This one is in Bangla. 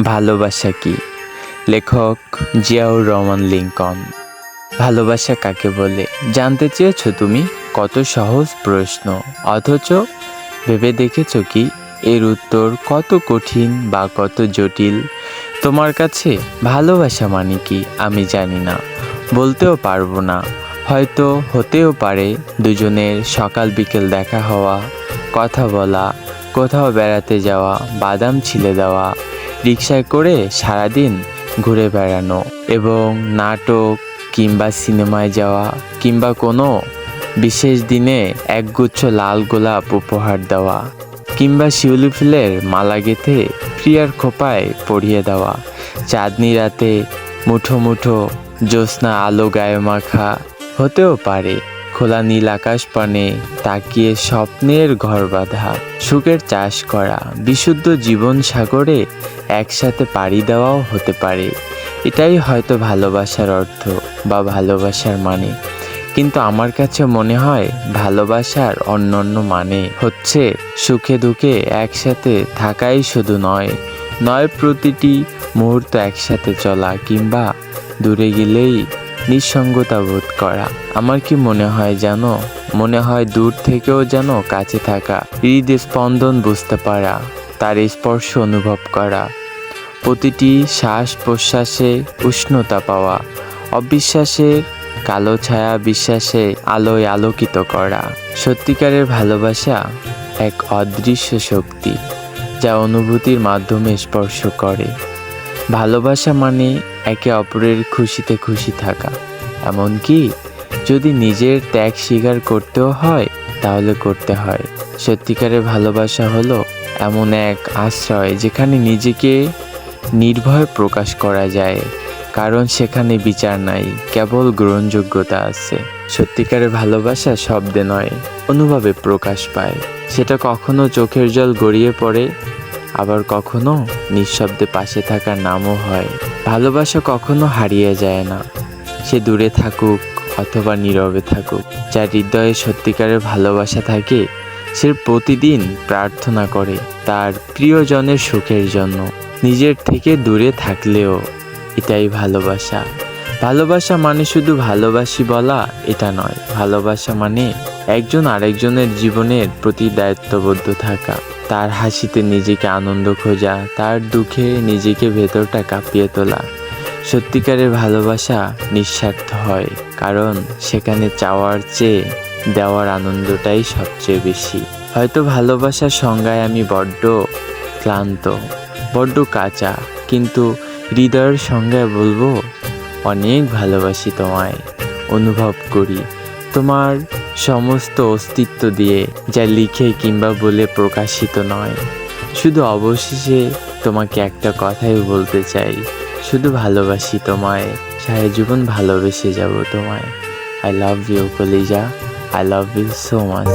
ভালোবাসা কি? লেখক জিয়াউর রহমান লিংকন। ভালোবাসা কাকে বলে জানতে চেয়েছো তুমি? কত সহজ প্রশ্ন, অথচ ভেবে দেখেছো কি এর উত্তর কত কঠিন বা কত জটিল? তোমার কাছে ভালোবাসা মানে কি আমি জানি না, বলতেও পারবো না। হয়তো হতেও পারে দুজনের সকাল বিকেল দেখা হওয়া, কথা বলা, কোথাও বেড়াতে যাওয়া, বাদাম ছিলে দেওয়া, রিকশায় করে সারাদিন ঘুরে বেড়ানো, এবং নাটক কিংবা সিনেমায় যাওয়া, কিংবা কোনো বিশেষ দিনে একগুচ্ছ লাল গোলাপ উপহার দেওয়া, কিংবা শিউলি ফুলের মালা গেঁথে প্রিয়ার খোপায় পরিয়ে দেওয়া, চাঁদনি রাতে মুঠো মুঠো জ্যোৎস্না আলো গায়ে মাখা। হতেও পারে খোলা নীল আকাশ পানে তাকিয়ে স্বপ্নের ঘর বাঁধা, সুখের চাষ করা, বিশুদ্ধ জীবন সাগরে একসাথে পাড়ি দেওয়াও হতে পারে। এটাই হয়তো ভালোবাসার অর্থ বা ভালোবাসার মানে। কিন্তু আমার কাছে মনে হয় ভালোবাসার অন্যান্য মানে হচ্ছে সুখে দুঃখে একসাথে থাকাই শুধু নয়, প্রতিটি মুহূর্ত একসাথে চলা, কিংবা দূরে গেলেই নিঃসঙ্গতা বোধ করা। আমার কি মনে হয় জানো? মনে হয় দূর থেকেও যেন কাছে থাকা, হৃদয় স্পন্দন বুঝতে পারা, তার স্পর্শ অনুভব করা, প্রতিটি শ্বাস প্রশ্বাসে উষ্ণতা পাওয়া, অবিশ্বাসের কালো ছায়া বিশ্বাসে আলোয় আলোকিত করা। সত্যিকারের ভালোবাসা এক অদৃশ্য শক্তি যা অনুভূতির মাধ্যমে স্পর্শ করে। ভালোবাসা মানে একে অপরের খুশিতে খুশি থাকা, এমনকি যদি নিজের ত্যাগ স্বীকার করতেও হয় তাহলে করতে হয়। সত্যিকারের ভালোবাসা হলো এমন এক আশ্রয় যেখানে নিজেকে নির্ভয়ে প্রকাশ করা যায়, কারণ সেখানে বিচার নাই, কেবল গ্রহণযোগ্যতা আছে। সত্যিকারের ভালোবাসা শব্দে নয়, অনুভবে প্রকাশ পায়। সেটা কখনো চোখের জল গড়িয়ে পড়ে, আবার কখনো নিঃশব্দে পাশে থাকার নামও হয়। ভালোবাসা কখনো হারিয়ে যায় না, সে দূরে থাকুক অথবা নীরবে থাকুক। যার হৃদয়ে সত্যিকারের ভালোবাসা থাকে সে প্রতিদিন প্রার্থনা করে তার প্রিয়জনের সুখের জন্য, নিজের থেকে দূরে থাকলেও। এটাই ভালোবাসা। ভালোবাসা মানে শুধু ভালোবাসি বলা এটা নয়। ভালোবাসা মানে একজন আরেকজনের জীবনের প্রতি দায়িত্ববদ্ধ থাকা, তার হাসিতে নিজেকে আনন্দ খোঁজা, তার দুঃখে নিজেকে ভেতরটা কাঁপিয়ে তোলা। সত্যিকারের ভালোবাসা নিঃস্বার্থ হয়, কারণ সেখানে চাওয়ার চেয়ে দেওয়ার আনন্দটাই সবচেয়ে বেশি। হয়তো ভালোবাসার সংজ্ঞায় আমি বড্ড ক্লান্ত, বড্ড কাঁচা, কিন্তু হৃদয়ের সংজ্ঞায় বলবো অনেক ভালোবাসি তোমায়, অনুভব করি তোমার সমস্ত অস্তিত্ব দিয়ে, যা লিখে কিংবা বলে প্রকাশিত নয়। শুধু অবশেষে তোমাকে একটা কথাই বলতে চাই, শুধু ভালোবাসি তোমায়, সারা জীবন ভালোবেসে যাব তোমায়। আই লাভ ইউ কলিজা, I love you so much.